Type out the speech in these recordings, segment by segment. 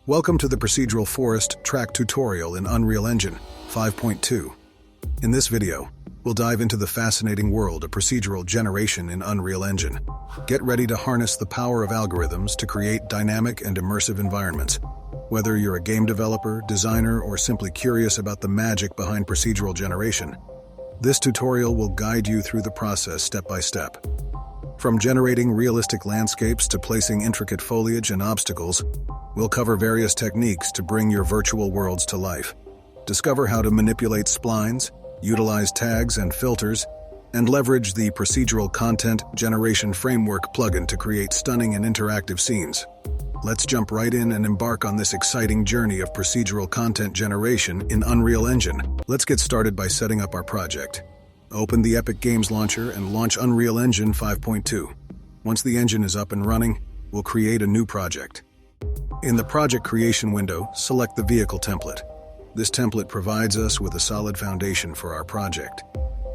Welcome to the Procedural Forest Track tutorial in Unreal Engine 5.2. In this video, we'll dive into the fascinating world of procedural generation in Unreal Engine. Get ready to harness the power of algorithms to create dynamic and immersive environments. Whether you're a game developer, designer, or simply curious about the magic behind procedural generation, this tutorial will guide you through the process step by step. From generating realistic landscapes to placing intricate foliage and obstacles, we'll cover various techniques to bring your virtual worlds to life. Discover how to manipulate splines, utilize tags and filters, and leverage the Procedural Content Generation Framework plugin to create stunning and interactive scenes. Let's jump right in and embark on this exciting journey of procedural content generation in Unreal Engine. Let's get started by setting up our project. Open the Epic Games Launcher and launch Unreal Engine 5.2. Once the engine is up and running, we'll create a new project. In the Project Creation window, select the Vehicle template. This template provides us with a solid foundation for our project.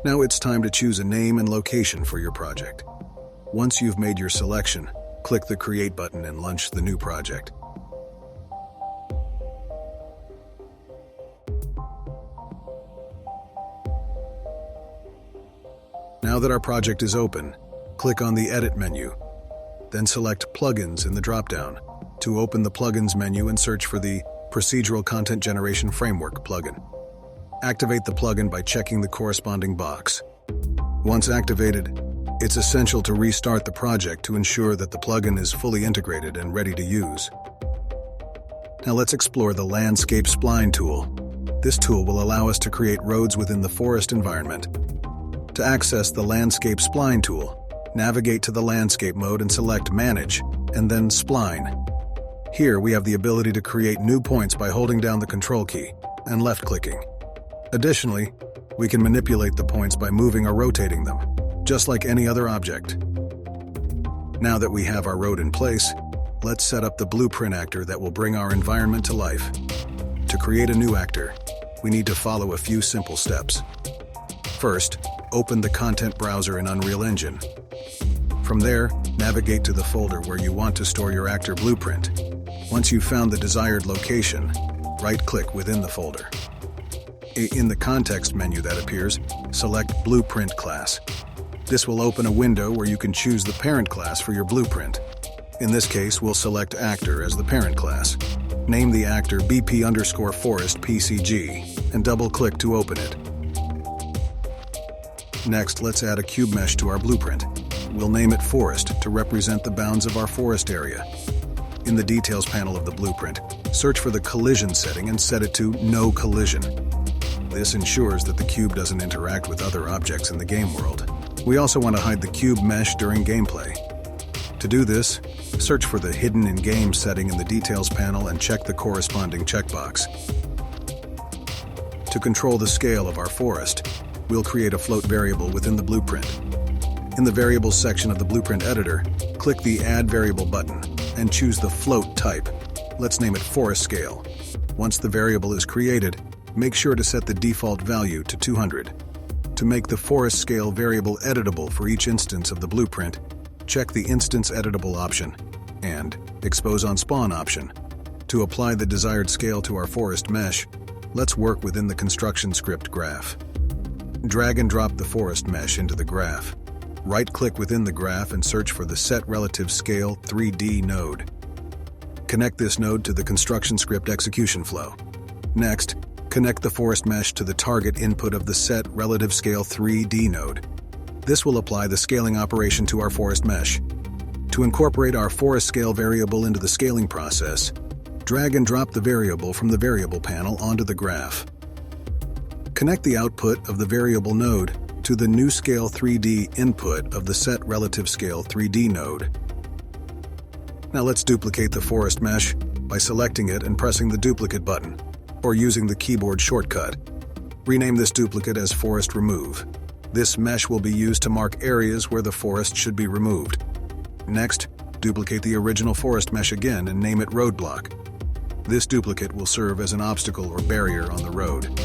Now it's time to choose a name and location for your project. Once you've made your selection, click the Create button and launch the new project. Now that our project is open, click on the Edit menu. Then select Plugins in the drop-down. To open the Plugins menu and search for the Procedural Content Generation Framework plugin. Activate the plugin by checking the corresponding box. Once activated, it's essential to restart the project to ensure that the plugin is fully integrated and ready to use. Now let's explore the Landscape Spline tool. This tool will allow us to create roads within the forest environment. To access the Landscape Spline tool, navigate to the Landscape mode and select Manage, and then Spline. Here we have the ability to create new points by holding down the Control key and left-clicking. Additionally, we can manipulate the points by moving or rotating them, just like any other object. Now that we have our road in place, let's set up the blueprint actor that will bring our environment to life. To create a new actor, we need to follow a few simple steps. First, open the Content browser in Unreal Engine. From there, navigate to the folder where you want to store your actor blueprint. Once you've found the desired location, right-click within the folder. In the context menu that appears, select Blueprint Class. This will open a window where you can choose the parent class for your blueprint. In this case, we'll select Actor as the parent class. Name the actor BP_Forest PCG and double-click to open it. Next, let's add a cube mesh to our blueprint. We'll name it Forest to represent the bounds of our forest area. In the Details panel of the blueprint, search for the Collision setting and set it to No Collision. This ensures that the cube doesn't interact with other objects in the game world. We also want to hide the cube mesh during gameplay. To do this, search for the Hidden in Game setting in the Details panel and check the corresponding checkbox. To control the scale of our forest, we'll create a float variable within the blueprint. In the Variables section of the Blueprint Editor, click the Add Variable button and choose the float type. Let's name it Forest Scale. Once the variable is created, make sure to set the default value to 200. To make the forest scale variable editable for each instance of the blueprint, check the Instance Editable option and Expose on Spawn option. To apply the desired scale to our forest mesh, let's work within the construction script graph. Drag and drop the forest mesh into the graph. Right-click within the graph and search for the Set Relative Scale 3D node. Connect this node to the construction script execution flow. Next, connect the forest mesh to the target input of the Set Relative Scale 3D node. This will apply the scaling operation to our forest mesh. To incorporate our forest scale variable into the scaling process, drag and drop the variable from the Variable panel onto the graph. Connect the output of the variable node to the New Scale 3D input of the Set Relative Scale 3D node. Now let's duplicate the forest mesh by selecting it and pressing the Duplicate button, or using the keyboard shortcut. Rename this duplicate as Forest Remove. This mesh will be used to mark areas where the forest should be removed. Next, duplicate the original forest mesh again and name it Roadblock. This duplicate will serve as an obstacle or barrier on the road.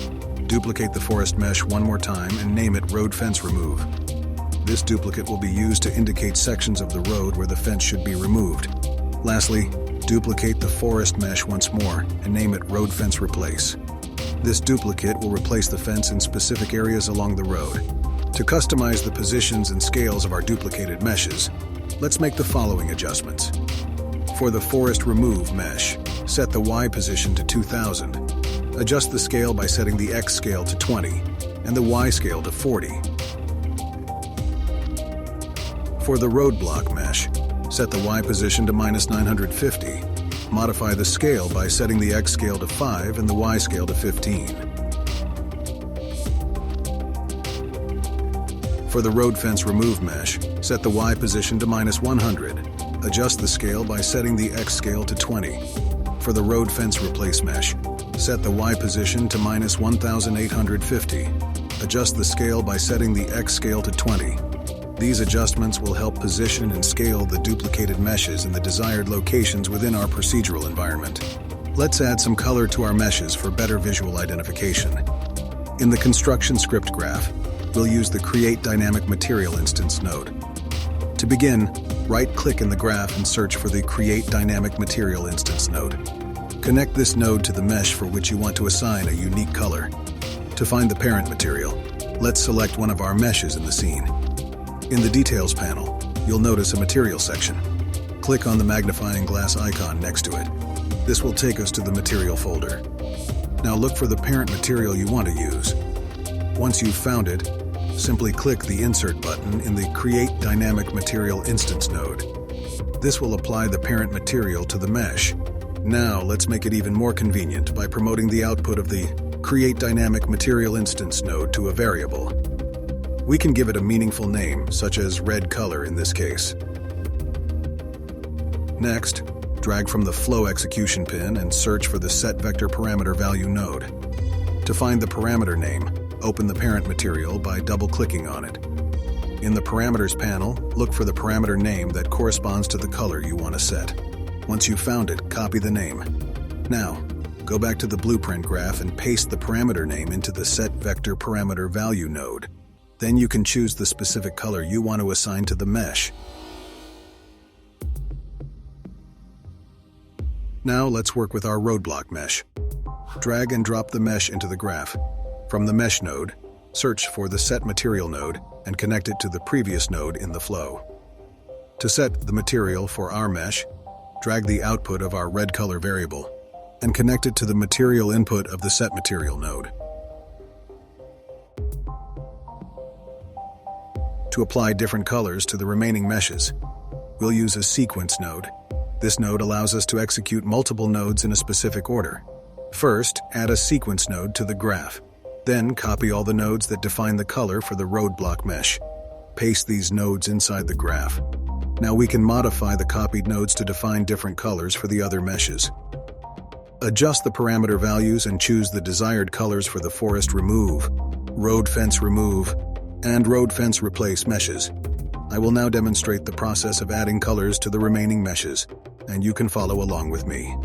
Duplicate the forest mesh one more time and name it Road Fence Remove. This duplicate will be used to indicate sections of the road where the fence should be removed. Lastly, Duplicate the forest mesh once more and name it Road Fence Replace. This duplicate will replace the fence in specific areas along the road. To customize the positions and scales of our duplicated meshes, let's make the following adjustments. For the forest remove mesh, set the Y position to 2000. Adjust the scale by setting the X scale to 20 and the Y scale to 40. For the roadblock mesh, set the Y position to -950. Modify the scale by setting the X scale to 5 and the Y scale to 15. For the road fence remove mesh, set the Y position to -100. Adjust the scale by setting the X scale to 20. For the road fence replace mesh, set the Y position to -1850. Adjust the scale by setting the X scale to 20. These adjustments will help position and scale the duplicated meshes in the desired locations within our procedural environment. Let's add some color to our meshes for better visual identification. In the construction script graph, we'll use the Create Dynamic Material instance node. To begin, right-click in the graph and search for the Create Dynamic Material instance node. Connect this node to the mesh for which you want to assign a unique color. To find the parent material, let's select one of our meshes in the scene. In the Details panel, you'll notice a Material section. Click on the magnifying glass icon next to it. This will take us to the Material folder. Now look for the parent material you want to use. Once you've found it, simply click the Insert button in the Create Dynamic Material instance node. This will apply the parent material to the mesh. Now let's make it even more convenient by promoting the output of the Create Dynamic Material instance node to a variable. We can give it a meaningful name, such as red color in this case. Next, drag from the Flow execution pin and search for the Set Vector Parameter Value node. To find the parameter name, open the parent material by double-clicking on it. In the Parameters panel, look for the parameter name that corresponds to the color you want to set. Once you've found it, copy the name. Now, go back to the blueprint graph and paste the parameter name into the Set Vector Parameter Value node. Then you can choose the specific color you want to assign to the mesh. Now let's work with our roadblock mesh. Drag and drop the mesh into the graph. From the Mesh node, search for the Set Material node and connect it to the previous node in the flow. To set the material for our mesh, drag the output of our red color variable and connect it to the material input of the Set Material node. To apply different colors to the remaining meshes, we'll use a Sequence node. This node allows us to execute multiple nodes in a specific order. First, add a Sequence node to the graph. Then, copy all the nodes that define the color for the roadblock mesh. Paste these nodes inside the graph. Now we can modify the copied nodes to define different colors for the other meshes. Adjust the parameter values and choose the desired colors for the forest remove, road fence remove, and road fence replace meshes. I will now demonstrate the process of adding colors to the remaining meshes, and you can follow along with me.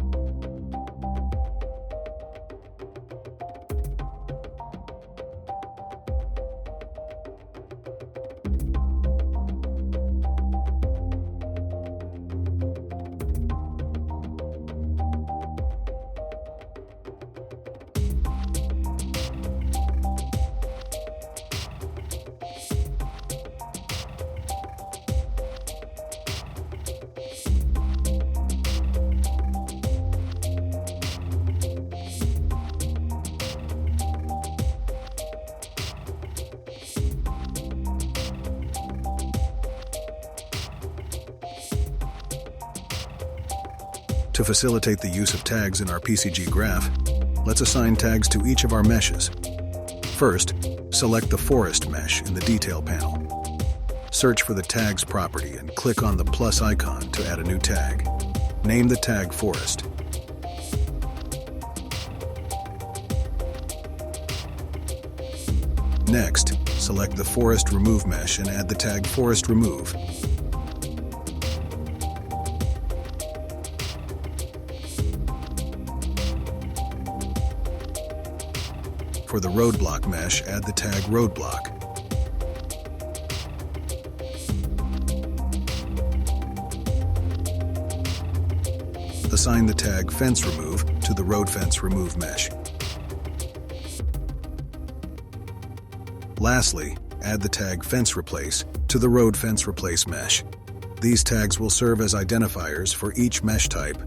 To facilitate the use of tags in our PCG graph, let's assign tags to each of our meshes. First, select the forest mesh in the Detail panel. Search for the Tags property and click on the plus icon to add a new tag. Name the tag Forest. Next, select the Forest Remove mesh and add the tag Forest Remove. For the roadblock mesh, add the tag Roadblock. assign the tag Fence Remove to the Road Fence Remove mesh. Lastly, add the tag Fence Replace to the Road Fence Replace mesh. These tags will serve as identifiers for each mesh type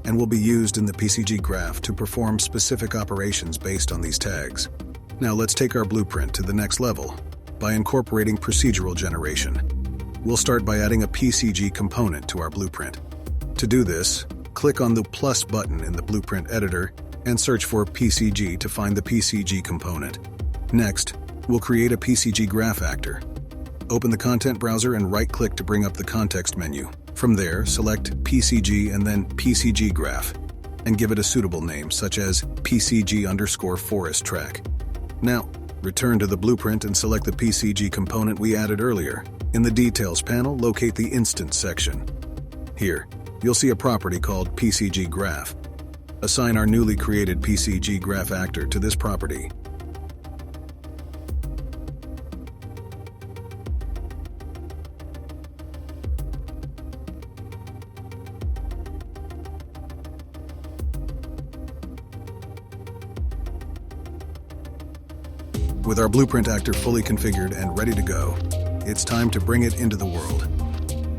and will be used in the PCG graph to perform specific operations based on these tags. Now let's take our blueprint to the next level by incorporating procedural generation. We'll start by adding a PCG component to our blueprint. To do this, click on the plus button in the blueprint editor and search for PCG to find the PCG component. Next, we'll create a PCG graph actor. Open the content browser and right-click to bring up the context menu. From there, select PCG and then PCG graph, and give it a suitable name, such as PCG_forest track. Now, return to the blueprint and select the PCG component we added earlier. In the Details panel, locate the Instance section. Here, you'll see a property called PCG graph. Assign our newly created PCG graph actor to this property. With our blueprint actor fully configured and ready to go, it's time to bring it into the world.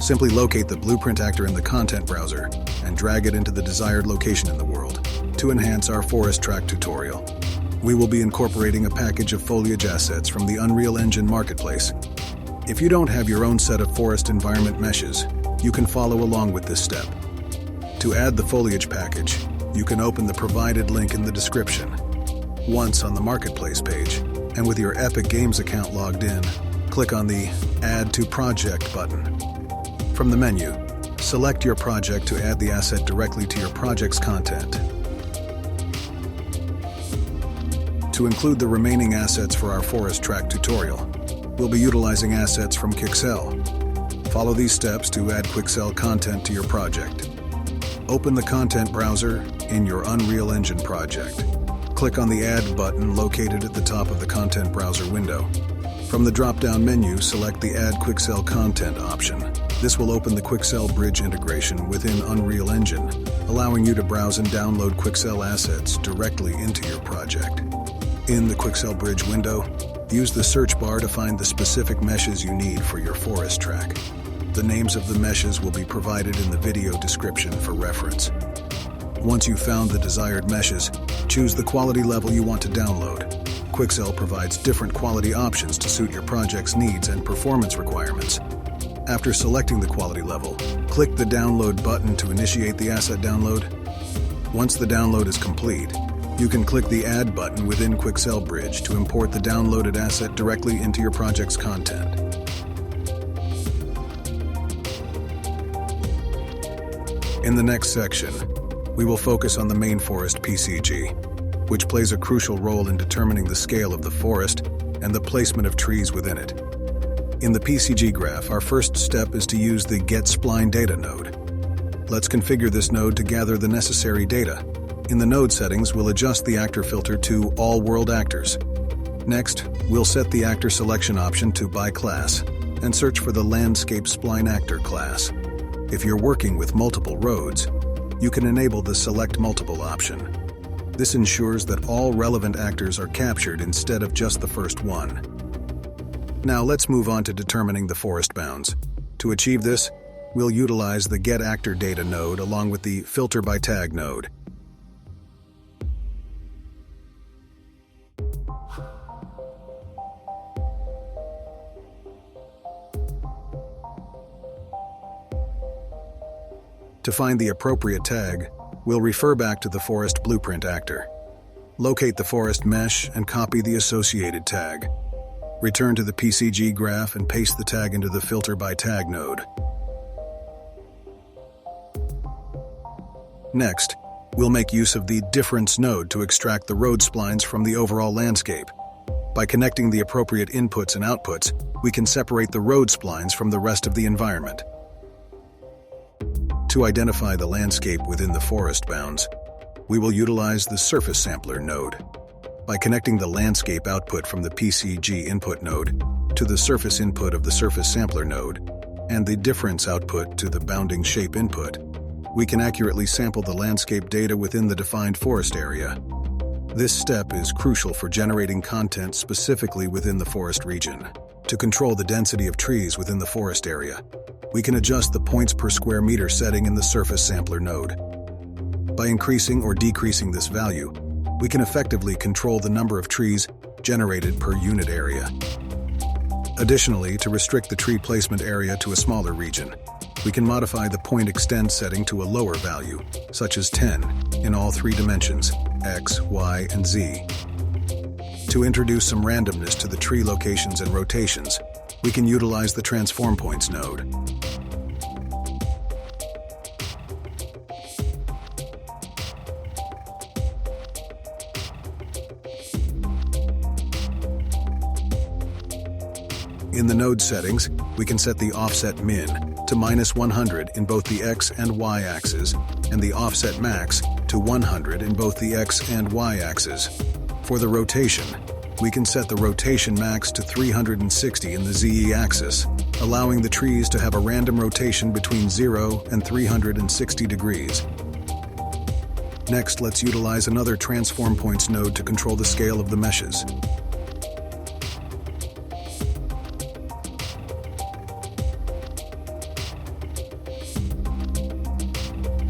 Simply locate the blueprint actor in the content browser and drag it into the desired location in the world. To enhance our forest track tutorial, we will be incorporating a package of foliage assets from the Unreal Engine marketplace. If you don't have your own set of forest environment meshes, you can follow along with this step. To add the foliage package, you can open the provided link in the description. Once on the marketplace page, and with your Epic Games account logged in, click on the Add to Project button. From the menu, select your project to add the asset directly to your project's content. To include the remaining assets for our forest track tutorial, we'll be utilizing assets from Quixel. Follow these steps to add Quixel content to your project. Open the content browser in your Unreal Engine project. Click on the Add button located at the top of the content browser window. From the drop-down menu, select the Add Quixel Content option. This will open the Quixel Bridge integration within Unreal Engine, allowing you to browse and download Quixel assets directly into your project. In the Quixel Bridge window, use the search bar to find the specific meshes you need for your forest track. The names of the meshes will be provided in the video description for reference. Once you've found the desired meshes, choose the quality level you want to download. Quixel provides different quality options to suit your project's needs and performance requirements. After selecting the quality level, click the Download button to initiate the asset download. Once the download is complete, you can click the Add button within Quixel Bridge to import the downloaded asset directly into your project's content. In the next section, we will focus on the main forest PCG, which plays a crucial role in determining the scale of the forest and the placement of trees within it. In the PCG graph, our first step is to use the Get Spline Data node. Let's configure this node to gather the necessary data. In the node settings, we'll adjust the actor filter to All World Actors. Next, we'll set the actor selection option to By Class and search for the Landscape Spline Actor class. If you're working with multiple roads, you can enable the Select Multiple option. This ensures that all relevant actors are captured instead of just the first one. Now let's move on to determining the forest bounds. To achieve this, we'll utilize the Get Actor Data node along with the Filter by Tag node. To find the appropriate tag, we'll refer back to the Forest Blueprint actor. Locate the forest mesh and copy the associated tag. Return to the PCG graph and paste the tag into the Filter by Tag node. Next, we'll make use of the Difference node to extract the road splines from the overall landscape. By connecting the appropriate inputs and outputs, we can separate the road splines from the rest of the environment. To identify the landscape within the forest bounds, we will utilize the Surface Sampler node. By connecting the landscape output from the PCG input node to the surface input of the Surface Sampler node and the difference output to the bounding shape input, we can accurately sample the landscape data within the defined forest area. This step is crucial for generating content specifically within the forest region. To control the density of trees within the forest area, we can adjust the points per square meter setting in the surface sampler node. By increasing or decreasing this value, we can effectively control the number of trees generated per unit area. Additionally, to restrict the tree placement area to a smaller region, we can modify the point extend setting to a lower value, such as 10, in all three dimensions, X, Y, and Z. To introduce some randomness to the tree locations and rotations, we can utilize the Transform Points node. In the node settings, we can set the offset min to -100 in both the X and Y axes, and the offset max to 100 in both the X and Y axes. For the rotation, we can set the rotation max to 360 in the ZE axis, allowing the trees to have a random rotation between 0 and 360 degrees. Next, let's utilize another Transform Points node to control the scale of the meshes.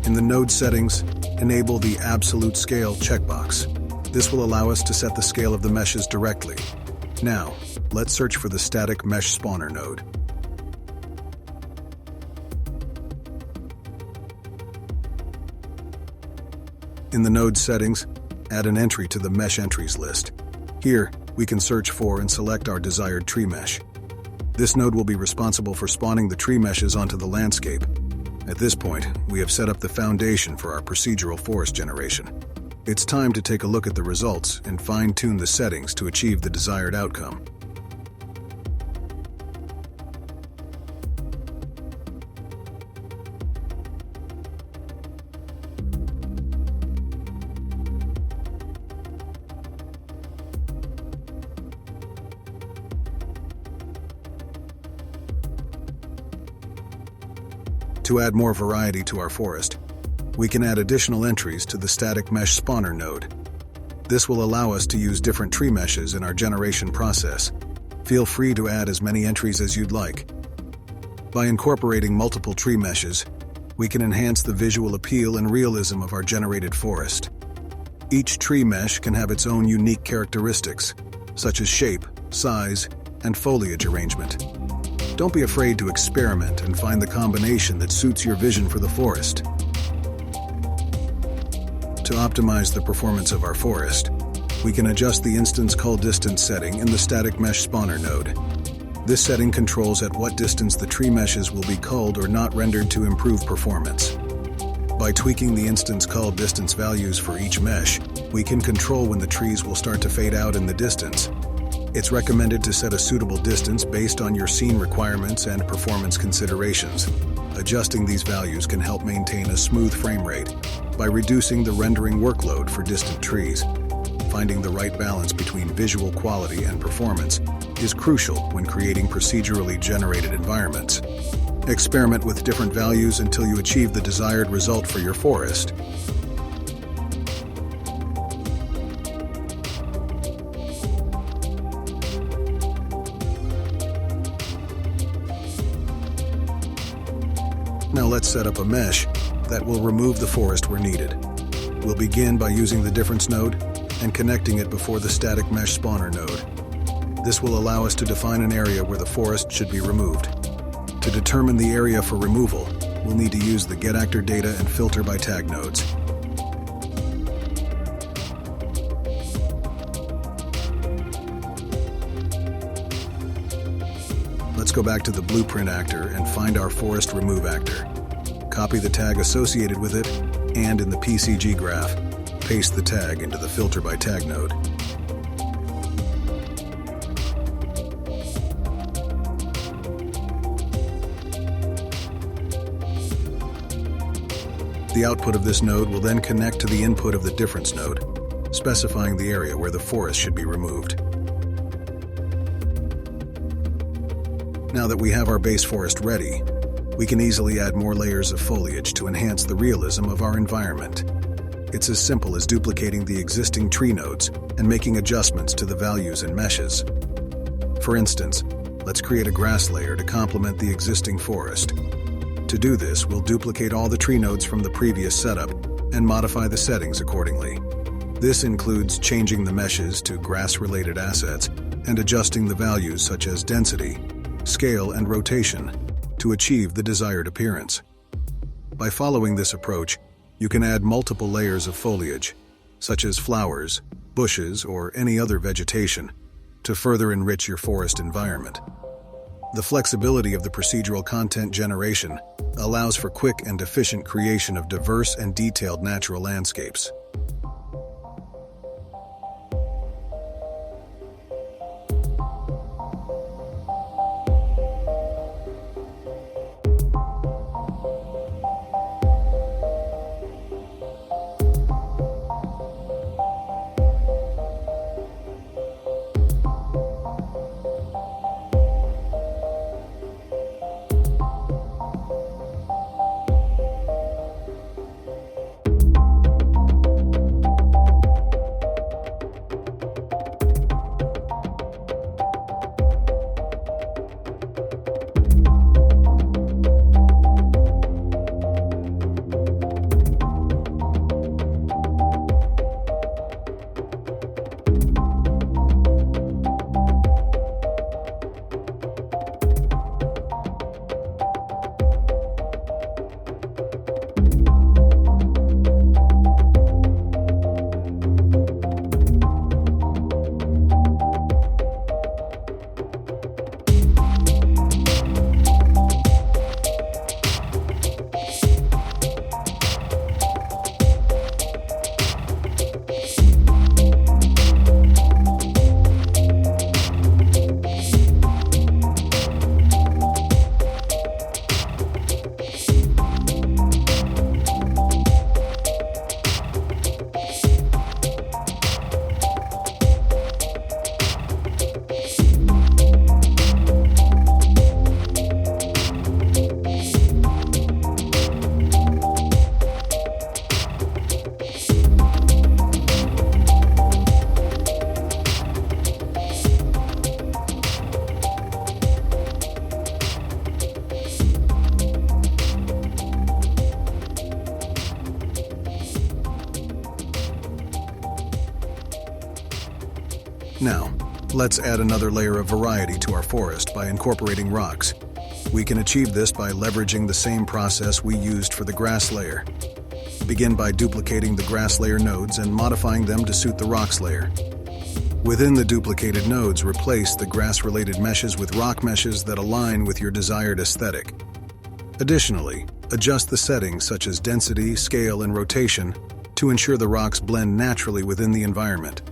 In the node settings, enable the Absolute Scale checkbox. This will allow us to set the scale of the meshes directly. Now, let's search for the Static Mesh Spawner node. In the node settings, add an entry to the Mesh Entries list. Here, we can search for and select our desired tree mesh. This node will be responsible for spawning the tree meshes onto the landscape. At this point, we have set up the foundation for our procedural forest generation. It's time to take a look at the results and fine-tune the settings to achieve the desired outcome. To add more variety to our forest, we can add additional entries to the Static Mesh Spawner node. This will allow us to use different tree meshes in our generation process. Feel free to add as many entries as you'd like. By incorporating multiple tree meshes, we can enhance the visual appeal and realism of our generated forest. Each tree mesh can have its own unique characteristics, such as shape, size, and foliage arrangement. Don't be afraid to experiment and find the combination that suits your vision for the forest. To optimize the performance of our forest, we can adjust the instance cull distance setting in the Static Mesh Spawner node. This setting controls at what distance the tree meshes will be culled or not rendered to improve performance. By tweaking the instance cull distance values for each mesh, we can control when the trees will start to fade out in the distance. It's recommended to set a suitable distance based on your scene requirements and performance considerations. Adjusting these values can help maintain a smooth frame rate by reducing the rendering workload for distant trees. Finding the right balance between visual quality and performance is crucial when creating procedurally generated environments. Experiment with different values until you achieve the desired result for your forest. Now let's set up a mesh that will remove the forest where needed. We'll begin by using the Difference node and connecting it before the Static Mesh Spawner node. This will allow us to define an area where the forest should be removed. To determine the area for removal, we'll need to use the Get Actor Data and Filter by Tag nodes. Let's go back to the Blueprint actor and find our Forest Remove actor. Copy the tag associated with it, and in the PCG graph, paste the tag into the Filter by Tag node. The output of this node will then connect to the input of the Difference node, specifying the area where the forest should be removed. Now that we have our base forest ready, We can easily add more layers of foliage to enhance the realism of our environment. It's as simple as duplicating the existing tree nodes and making adjustments to the values and meshes. For instance, let's create a grass layer to complement the existing forest. To do this, we'll duplicate all the tree nodes from the previous setup and modify the settings accordingly. This includes changing the meshes to grass-related assets and adjusting the values such as density, scale, and rotation to achieve the desired appearance. By following this approach, you can add multiple layers of foliage, such as flowers, bushes, or any other vegetation, to further enrich your forest environment. The flexibility of the procedural content generation allows for quick and efficient creation of diverse and detailed natural landscapes. Now, let's add another layer of variety to our forest by incorporating rocks. We can achieve this by leveraging the same process we used for the grass layer. Begin by duplicating the grass layer nodes and modifying them to suit the rocks layer. Within the duplicated nodes, replace the grass-related meshes with rock meshes that align with your desired aesthetic. Additionally, adjust the settings such as density, scale, and rotation to ensure the rocks blend naturally within the environment.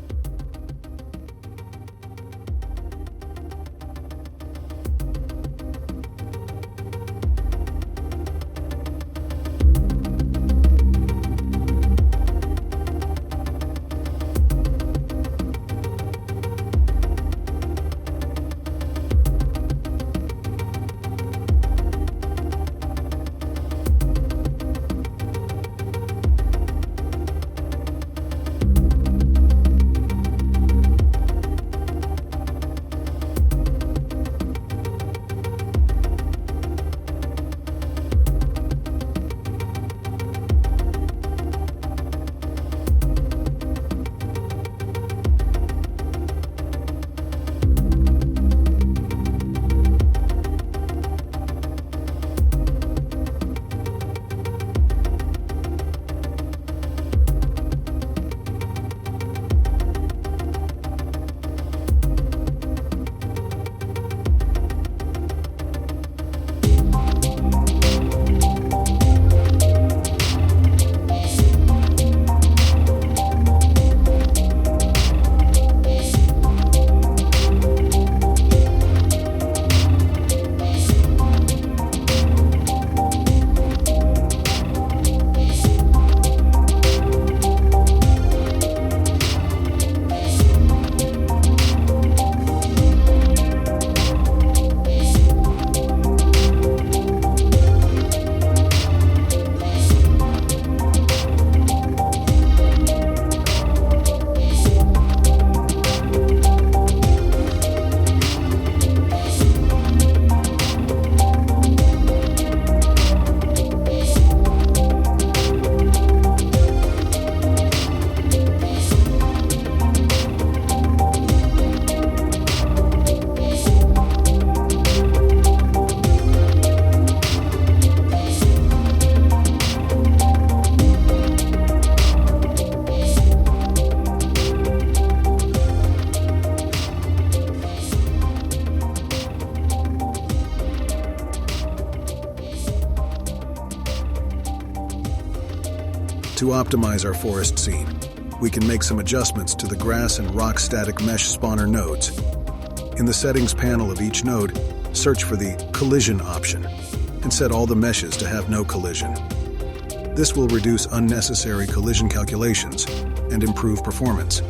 To optimize our forest scene, we can make some adjustments to the grass and rock static mesh spawner nodes. In the settings panel of each node, search for the collision option and set all the meshes to have no collision. This will reduce unnecessary collision calculations and improve performance.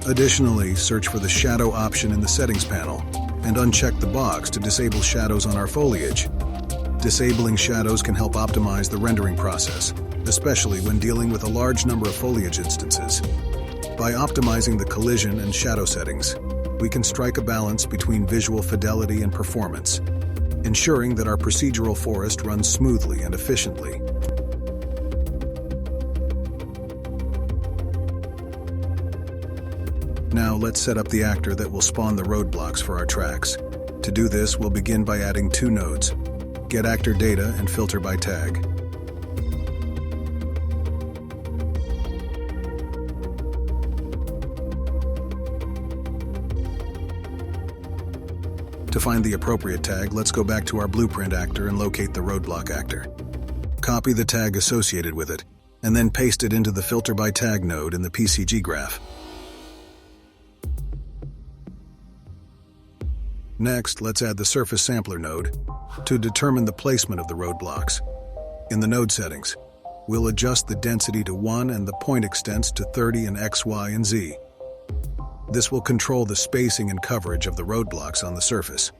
Additionally, search for the shadow option in the settings panel and uncheck the box to disable shadows on our foliage. Disabling shadows can help optimize the rendering process, especially when dealing with a large number of foliage instances. By optimizing the collision and shadow settings, we can strike a balance between visual fidelity and performance, ensuring that our procedural forest runs smoothly and efficiently. Now let's set up the actor that will spawn the roadblocks for our tracks. To do this, we'll begin by adding two nodes: Get Actor Data and Filter by Tag. To find the appropriate tag, let's go back to our blueprint actor and locate the roadblock actor. Copy the tag associated with it, and then paste it into the Filter by Tag node in the PCG graph. Next, let's add the Surface Sampler node to determine the placement of the roadblocks. In the node settings, we'll adjust the density to 1 and the point extents to 30 in X, Y, and Z. This will control the spacing and coverage of the roadblocks on the surface.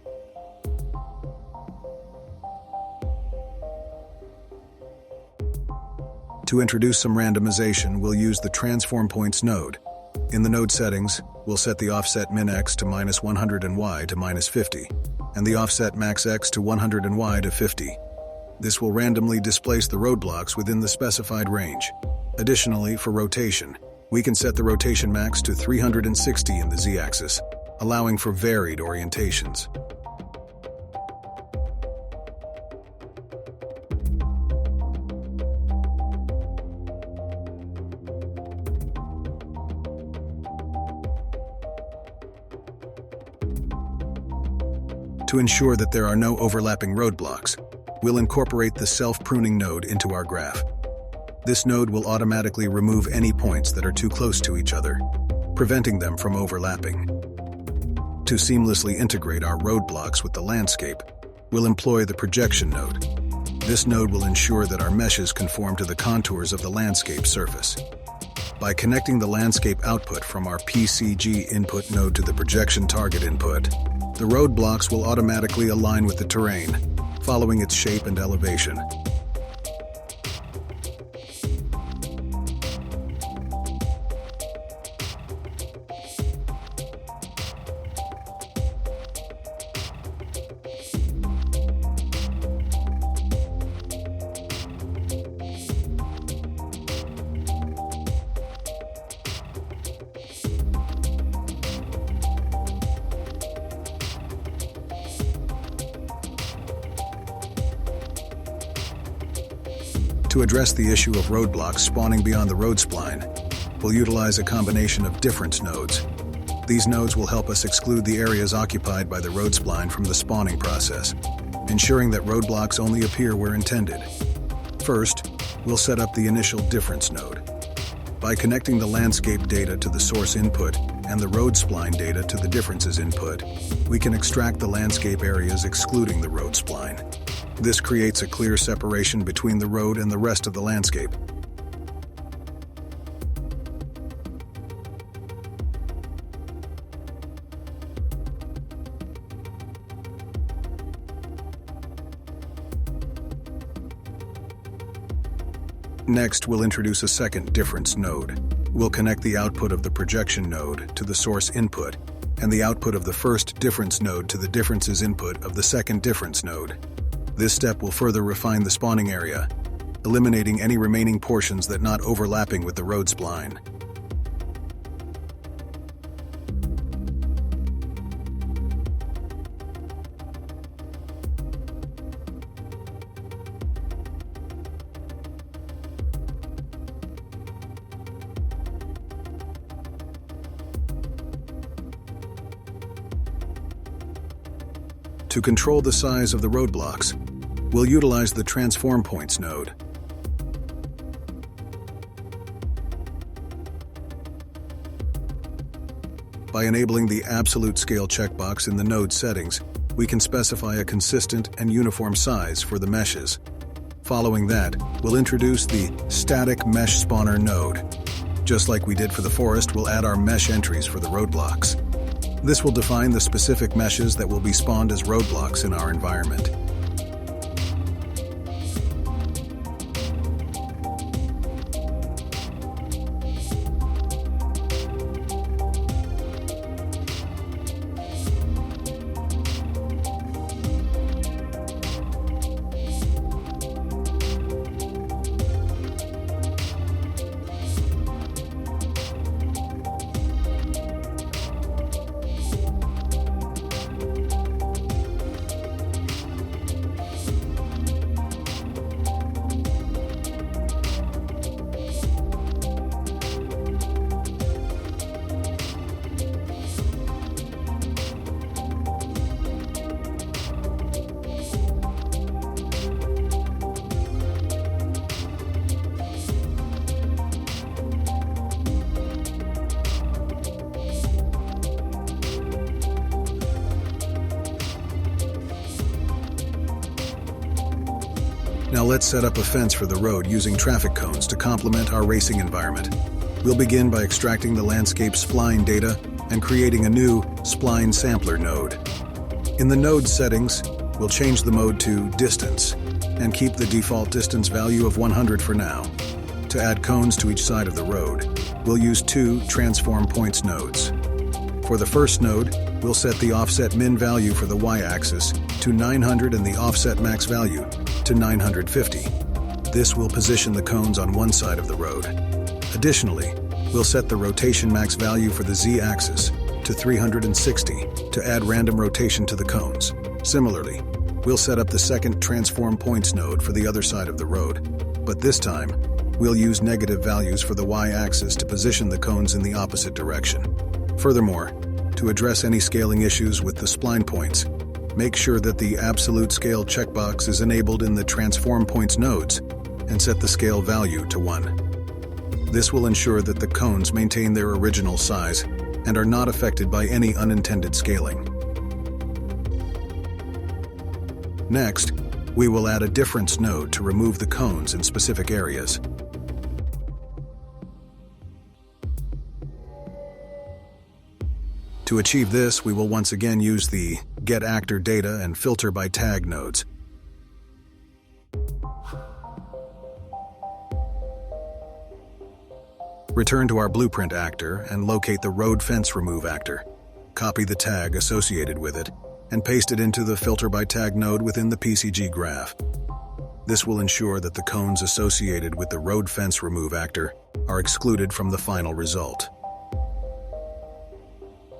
To introduce some randomization, we'll use the Transform Points node. In the node settings, we'll set the offset min x to -100 and y to -50, and the offset max x to 100 and y to 50. This will randomly displace the roadblocks within the specified range. Additionally, for rotation, we can set the rotation max to 360 in the z-axis, allowing for varied orientations. To ensure that there are no overlapping roadblocks, we'll incorporate the self-pruning node into our graph. This node will automatically remove any points that are too close to each other, preventing them from overlapping. To seamlessly integrate our roadblocks with the landscape, we'll employ the projection node. This node will ensure that our meshes conform to the contours of the landscape surface. By connecting the landscape output from our PCG input node to the projection target input, the roadblocks will automatically align with the terrain, following its shape and elevation. To address the issue of roadblocks spawning beyond the road spline, we'll utilize a combination of difference nodes. These nodes will help us exclude the areas occupied by the road spline from the spawning process, ensuring that roadblocks only appear where intended. First, we'll set up the initial difference node. By connecting the landscape data to the source input and the road spline data to the differences input, we can extract the landscape areas excluding the road spline. This creates a clear separation between the road and the rest of the landscape. Next, we'll introduce a second difference node. We'll connect the output of the projection node to the source input, and the output of the first difference node to the differences input of the second difference node. This step will further refine the spawning area, eliminating any remaining portions that not overlapping with the road spline. To control the size of the roadblocks, we'll utilize the Transform Points node. By enabling the absolute scale checkbox in the node settings, we can specify a consistent and uniform size for the meshes. Following that, we'll introduce the static mesh spawner node. Just like we did for the forest, we'll add our mesh entries for the roadblocks. This will define the specific meshes that will be spawned as roadblocks in our environment. Now let's set up a fence for the road using traffic cones to complement our racing environment. We'll begin by extracting the landscape spline data and creating a new spline sampler node. In the node settings, we'll change the mode to distance and keep the default distance value of 100 for now. To add cones to each side of the road, we'll use two transform points nodes. For the first node, we'll set the offset min value for the y-axis to 900 and the offset max value to 950. This will position the cones on one side of the road. Additionally, we'll set the rotation max value for the z-axis to 360 to add random rotation to the cones. Similarly, we'll set up the second transform points node for the other side of the road, but this time, we'll use negative values for the y-axis to position the cones in the opposite direction. Furthermore, to address any scaling issues with the spline points, make sure that the absolute scale checkbox is enabled in the transform points nodes and set the scale value to 1. This will ensure that the cones maintain their original size and are not affected by any unintended scaling. Next, we will add a difference node to remove the cones in specific areas. To achieve this, we will once again use the Get Actor Data and Filter by Tag nodes. Return to our blueprint actor and locate the Road Fence Remove actor. Copy the tag associated with it and paste it into the Filter by Tag node within the PCG graph. This will ensure that the cones associated with the Road Fence Remove actor are excluded from the final result.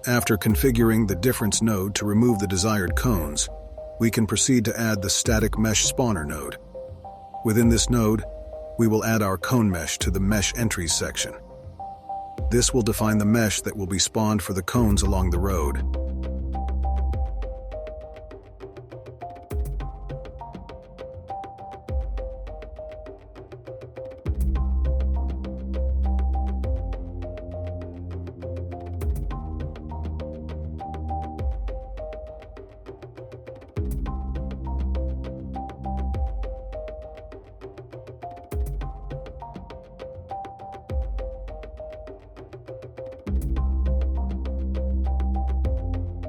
After configuring the difference node to remove the desired cones, we can proceed to add the static mesh spawner node. Within this node, we will add our cone mesh to the mesh entries section. This will define the mesh that will be spawned for the cones along the road.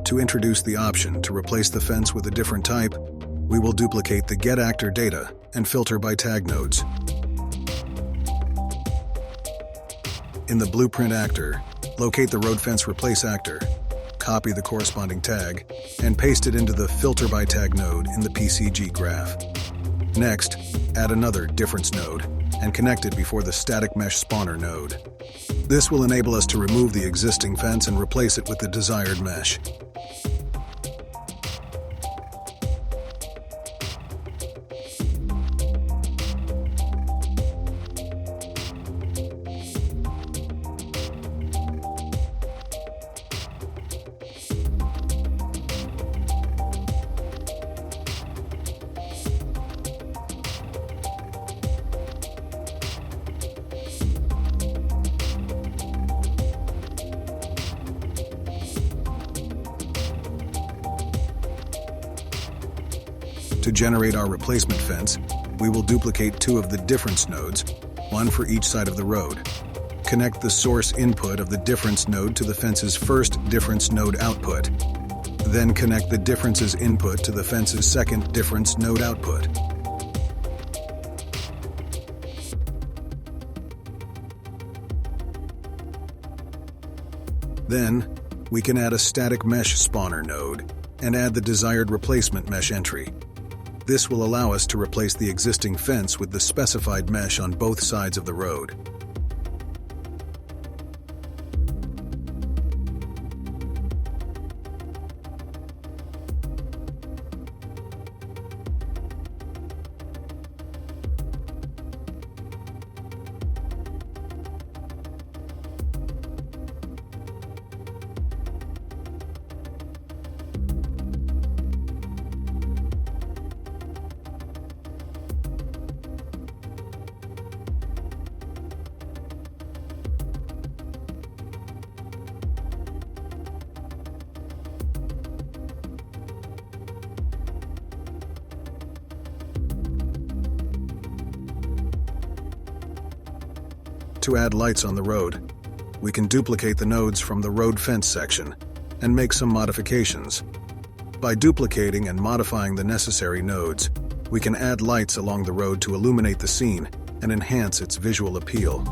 To introduce the option to replace the fence with a different type, we will duplicate the Get Actor Data and Filter by Tag nodes. In the Blueprint Actor, locate the Road Fence Replace Actor, copy the corresponding tag, and paste it into the Filter by Tag node in the PCG graph. Next, add another Difference node and connect it before the Static Mesh Spawner node. This will enable us to remove the existing fence and replace it with the desired mesh. To generate our replacement fence, we will duplicate 2 of the difference nodes, one for each side of the road. Connect the source input of the difference node to the fence's first difference node output. Then connect the differences input to the fence's second difference node output. Then, we can add a static mesh spawner node and add the desired replacement mesh entry. This will allow us to replace the existing fence with the specified mesh on both sides of the road. To add lights on the road, we can duplicate the nodes from the road fence section and make some modifications. By duplicating and modifying the necessary nodes, we can add lights along the road to illuminate the scene and enhance its visual appeal.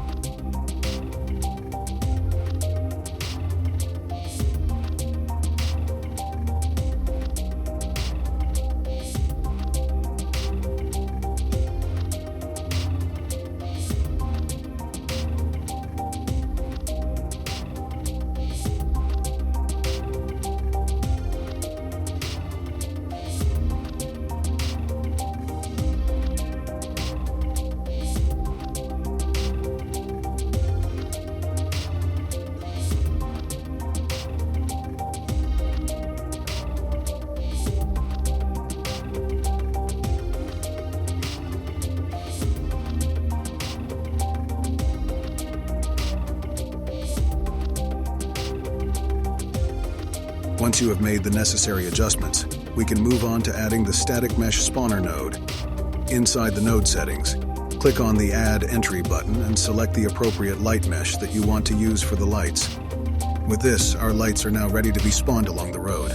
Once you have made the necessary adjustments, we can move on to adding the static mesh spawner node. Inside the node settings, click on the Add Entry button and select the appropriate light mesh that you want to use for the lights. With this, our lights are now ready to be spawned along the road.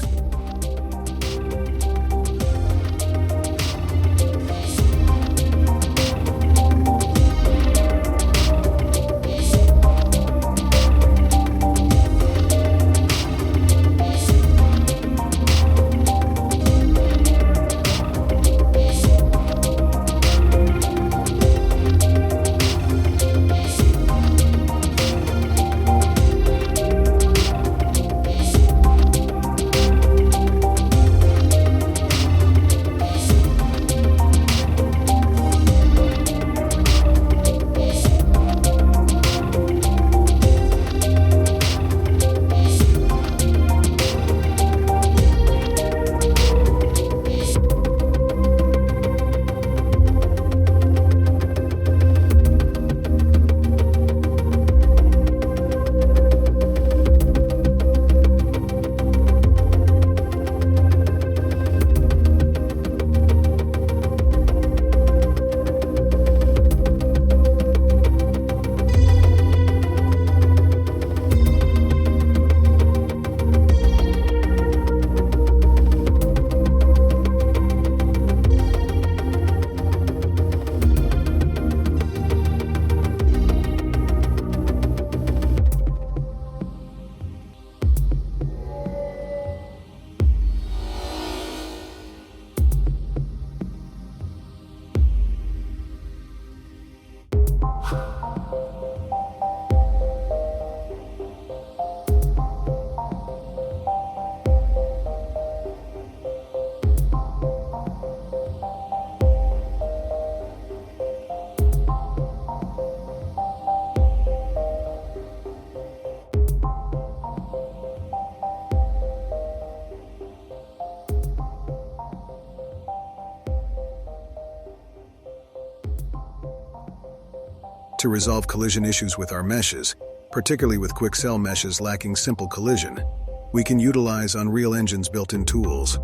To resolve collision issues with our meshes, particularly with Quixel meshes lacking simple collision, we can utilize Unreal Engine's built-in tools.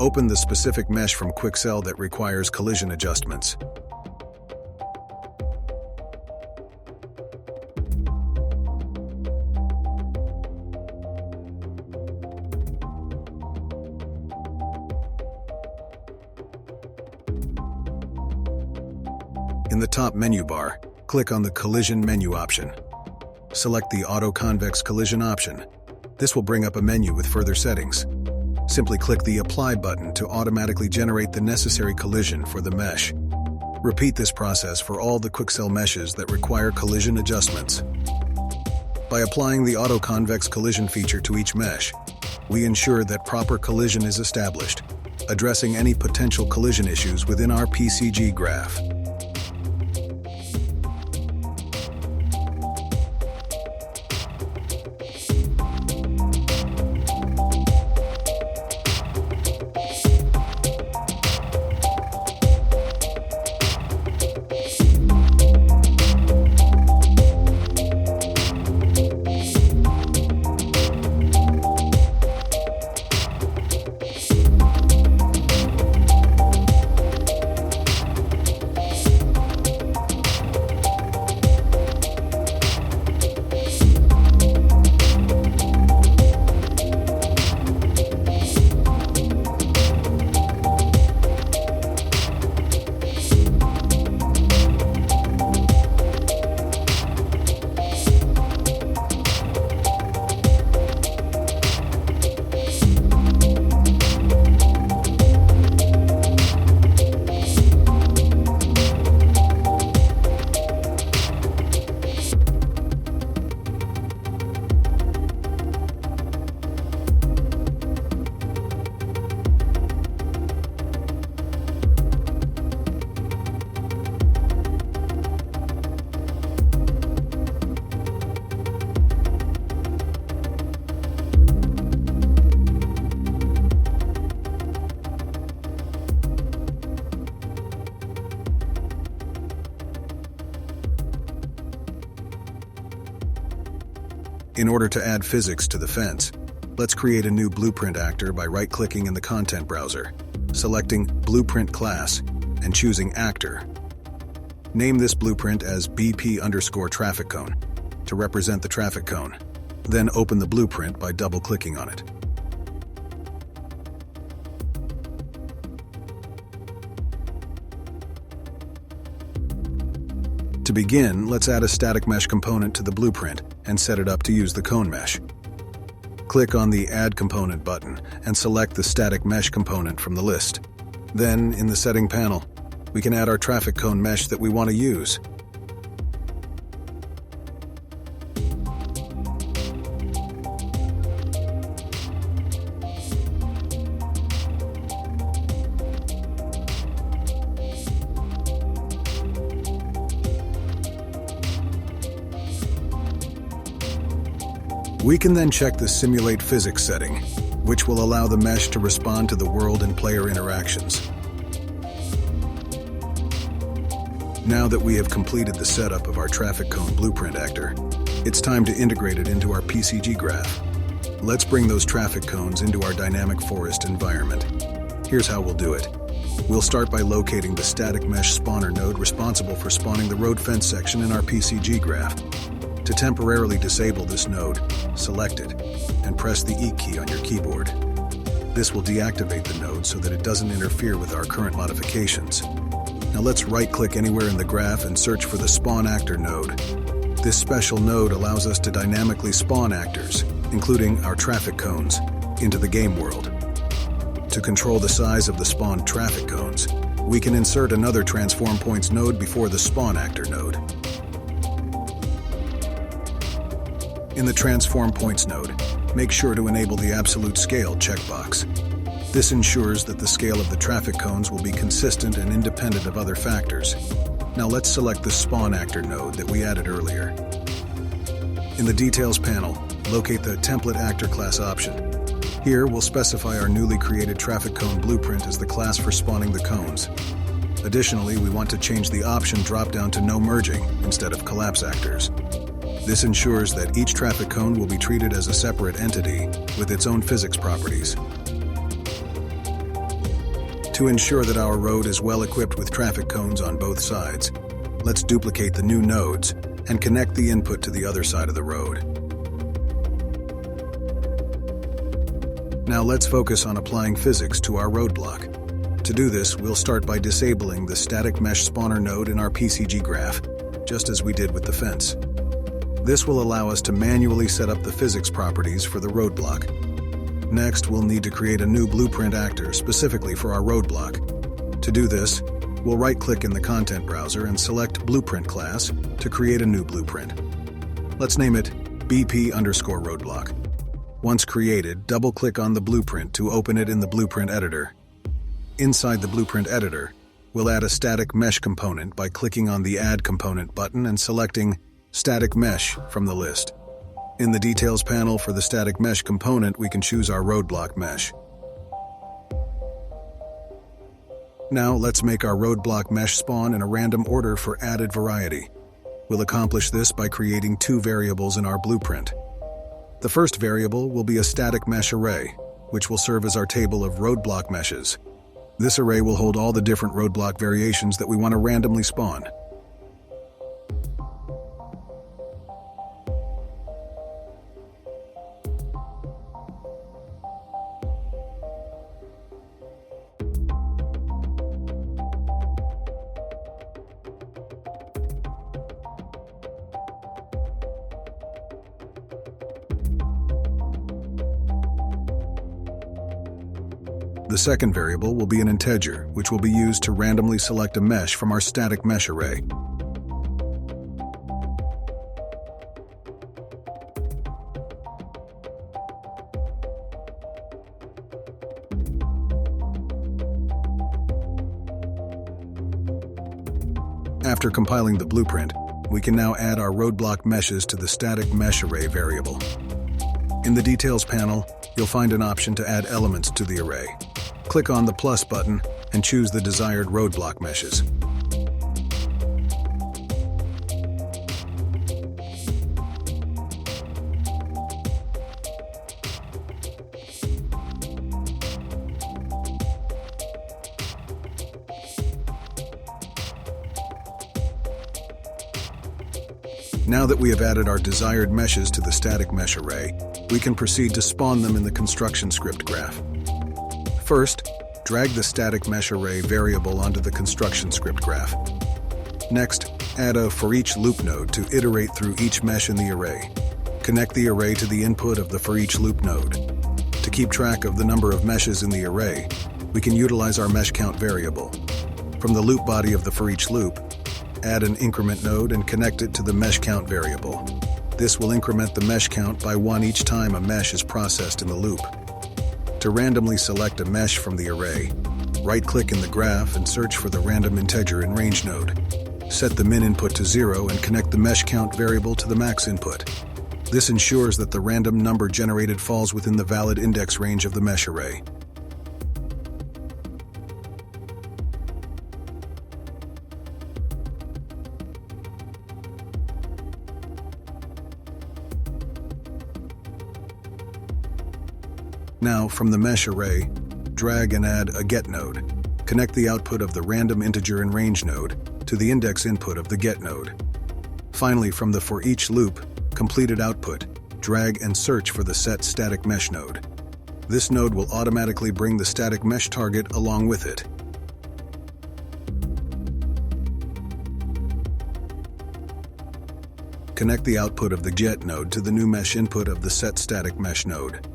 Open the specific mesh from Quixel that requires collision adjustments. In the top menu bar, click on the Collision menu option. Select the Auto Convex Collision option. This will bring up a menu with further settings. Simply click the Apply button to automatically generate the necessary collision for the mesh. Repeat this process for all the Quixel meshes that require collision adjustments. By applying the Auto Convex Collision feature to each mesh, we ensure that proper collision is established, addressing any potential collision issues within our PCG graph. In order to add physics to the fence, let's create a new blueprint actor by right-clicking in the content browser, selecting Blueprint Class, and choosing Actor. Name this blueprint as BP_traffic cone to represent the traffic cone. Then open the blueprint by double-clicking on it. To begin, let's add a static mesh component to the blueprint and set it up to use the cone mesh. Click on the Add Component button and select the static mesh component from the list. Then, in the setting panel, we can add our traffic cone mesh that we want to use. We can then check the Simulate Physics setting, which will allow the mesh to respond to the world and player interactions. Now that we have completed the setup of our traffic cone blueprint actor, it's time to integrate it into our PCG graph. Let's bring those traffic cones into our dynamic forest environment. Here's how we'll do it. We'll start by locating the static mesh spawner node responsible for spawning the road fence section in our PCG graph. To temporarily disable this node, select it and press the E key on your keyboard. This will deactivate the node so that it doesn't interfere with our current modifications. Now let's right-click anywhere in the graph and search for the Spawn Actor node. This special node allows us to dynamically spawn actors, including our traffic cones, into the game world. To control the size of the spawned traffic cones, we can insert another Transform Points node before the Spawn Actor node. In the Transform Points node, make sure to enable the Absolute Scale checkbox. This ensures that the scale of the traffic cones will be consistent and independent of other factors. Now let's select the Spawn Actor node that we added earlier. In the Details panel, locate the Template Actor class option. Here, we'll specify our newly created traffic cone blueprint as the class for spawning the cones. Additionally, we want to change the option drop-down to No Merging instead of Collapse Actors. This ensures that each traffic cone will be treated as a separate entity with its own physics properties. To ensure that our road is well equipped with traffic cones on both sides, let's duplicate the new nodes and connect the input to the other side of the road. Now let's focus on applying physics to our roadblock. To do this, we'll start by disabling the static mesh spawner node in our PCG graph, just as we did with the fence. This will allow us to manually set up the physics properties for the roadblock. Next, we'll need to create a new blueprint actor specifically for our roadblock. To do this, we'll right-click in the content browser and select Blueprint class to create a new blueprint. Let's name it BP_roadblock. Once created, double-click on the blueprint to open it in the blueprint editor. Inside the blueprint editor, we'll add a static mesh component by clicking on the Add Component button and selecting Static Mesh from the list. In the Details panel for the static mesh component, we can choose our roadblock mesh. Now let's make our roadblock mesh spawn in a random order for added variety. We'll accomplish this by creating two variables in our blueprint. The first variable will be a static mesh array, which will serve as our table of roadblock meshes. This array will hold all the different roadblock variations that we want to randomly spawn. The second variable will be an integer, which will be used to randomly select a mesh from our static mesh array. After compiling the blueprint, we can now add our roadblock meshes to the static mesh array variable. In the Details panel, you'll find an option to add elements to the array. Click on the plus button and choose the desired roadblock meshes. Now that we have added our desired meshes to the static mesh array, we can proceed to spawn them in the construction script graph. First, drag the static mesh array variable onto the construction script graph. Next, add a for each loop node to iterate through each mesh in the array. Connect the array to the input of the for each loop node. To keep track of the number of meshes in the array, we can utilize our mesh count variable. From the loop body of the for each loop, add an increment node and connect it to the mesh count variable. This will increment the mesh count by 1 each time a mesh is processed in the loop. To randomly select a mesh from the array, right-click in the graph and search for the random integer in range node. Set the min input to 0 and connect the mesh count variable to the max input. This ensures that the random number generated falls within the valid index range of the mesh array. Now, from the mesh array, drag and add a get node. Connect the output of the random integer in range node to the index input of the get node. Finally, from the for each loop, completed output, drag and search for the set static mesh node. This node will automatically bring the static mesh target along with it. Connect the output of the get node to the new mesh input of the set static mesh node.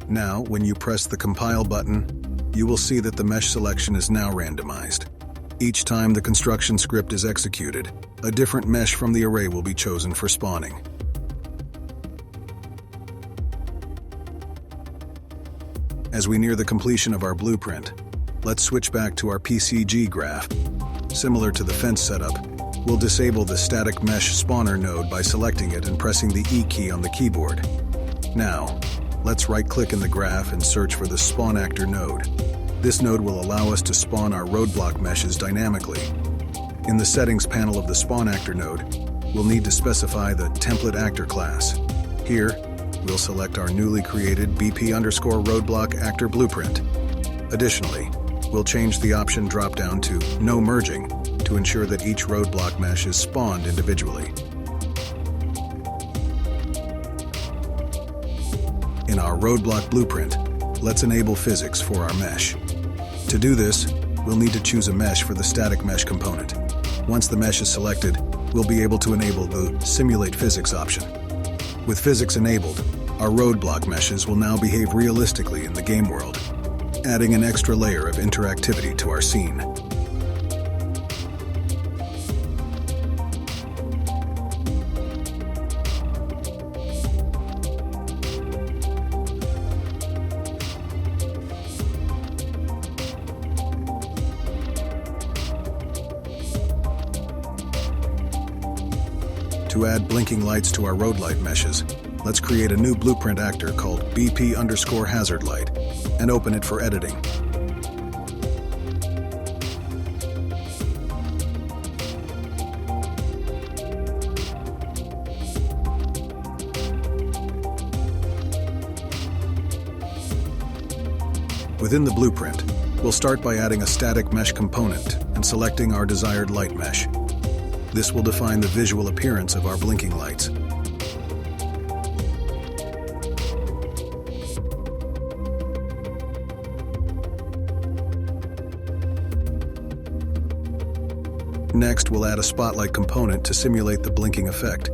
Now, when you press the compile button, you will see that the mesh selection is now randomized. Each time the construction script is executed, a different mesh from the array will be chosen for spawning. As we near the completion of our blueprint, let's switch back to our PCG graph. Similar to the fence setup, we'll disable the static mesh spawner node by selecting it and pressing the E key on the keyboard. Now, let's right-click in the graph and search for the Spawn Actor node. This node will allow us to spawn our roadblock meshes dynamically. In the Settings panel of the Spawn Actor node, we'll need to specify the template actor class. Here, we'll select our newly created BP_roadblock actor blueprint. Additionally, we'll change the option dropdown to No Merging to ensure that each roadblock mesh is spawned individually. In our roadblock blueprint, let's enable physics for our mesh. To do this, we'll need to choose a mesh for the static mesh component. Once the mesh is selected, we'll be able to enable the Simulate Physics option. With physics enabled, our roadblock meshes will now behave realistically in the game world, adding an extra layer of interactivity to our scene. To add blinking lights to our road light meshes, let's create a new blueprint actor called BP_hazard light and open it for editing. Within the blueprint, we'll start by adding a static mesh component and selecting our desired light mesh. This will define the visual appearance of our blinking lights. Next, we'll add a spotlight component to simulate the blinking effect.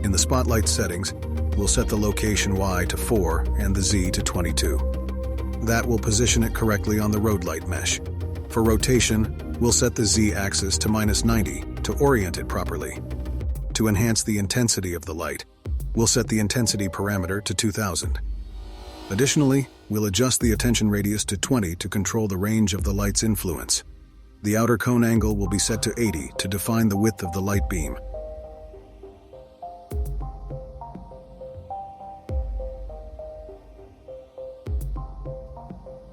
In the spotlight settings, we'll set the location Y to 4 and the Z to 22. That will position it correctly on the road light mesh. For rotation, we'll set the Z axis to -90 to orient it properly. To enhance the intensity of the light, we'll set the intensity parameter to 2000. Additionally, we'll adjust the attention radius to 20 to control the range of the light's influence. The outer cone angle will be set to 80 to define the width of the light beam.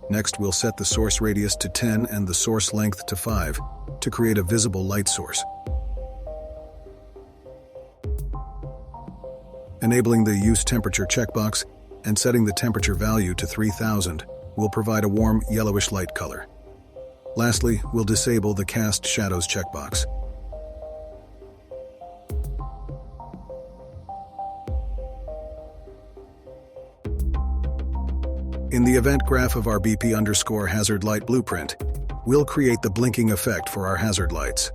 Next, we'll set the source radius to 10 and the source length to 5 to create a visible light source. Enabling the Use Temperature checkbox and setting the temperature value to 3000 will provide a warm yellowish light color. Lastly, we'll disable the Cast Shadows checkbox. In the event graph of our BP_hazard light blueprint, we'll create the blinking effect for our hazard lights.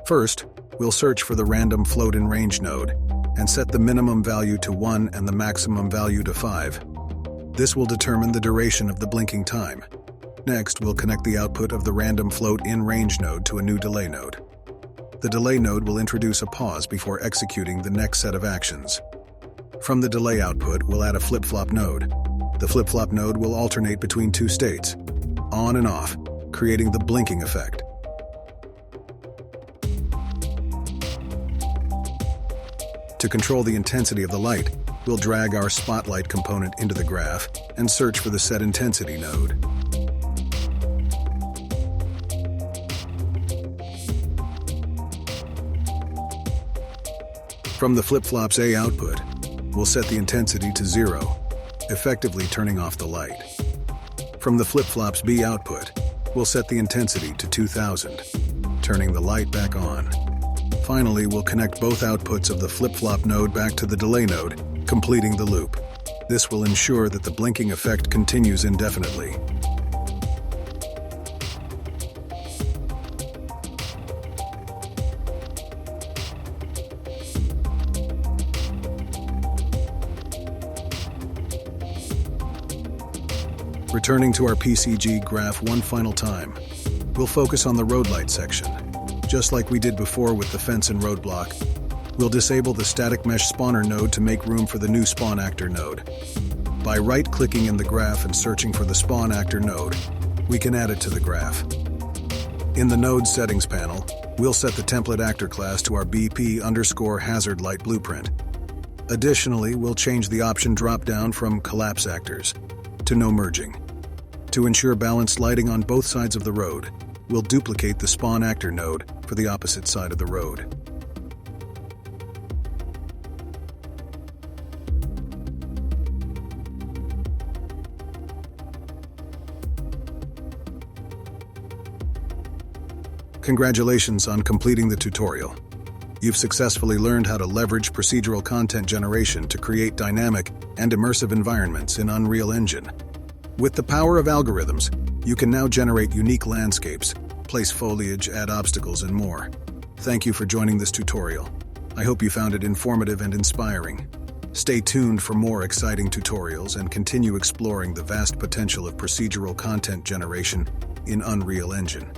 First, we'll search for the random float in range node and set the minimum value to 1 and the maximum value to 5. This will determine the duration of the blinking time. Next, we'll connect the output of the random float in range node to a new delay node. The delay node will introduce a pause before executing the next set of actions. From the delay output, we'll add a flip-flop node. The flip-flop node will alternate between two states, on and off, creating the blinking effect. To control the intensity of the light, we'll drag our spotlight component into the graph and search for the Set Intensity node. From the flip-flop's A output, we'll set the intensity to 0, effectively turning off the light. From the flip-flop's B output, we'll set the intensity to 2000, turning the light back on. Finally, we'll connect both outputs of the flip-flop node back to the delay node, completing the loop. This will ensure that the blinking effect continues indefinitely. Returning to our PCG graph one final time, we'll focus on the road light section. Just like we did before with the fence and roadblock, we'll disable the static mesh spawner node to make room for the new spawn actor node. By right-clicking in the graph and searching for the spawn actor node, we can add it to the graph. In the node settings panel, we'll set the template actor class to our BP_hazard light blueprint. Additionally, we'll change the option drop-down from collapse actors to no merging. To ensure balanced lighting on both sides of the road, we'll duplicate the spawn actor node for the opposite side of the road. Congratulations on completing the tutorial. You've successfully learned how to leverage procedural content generation to create dynamic and immersive environments in Unreal Engine. With the power of algorithms, you can now generate unique landscapes, place foliage, add obstacles, and more. Thank you for joining this tutorial. I hope you found it informative and inspiring. Stay tuned for more exciting tutorials and continue exploring the vast potential of procedural content generation in Unreal Engine.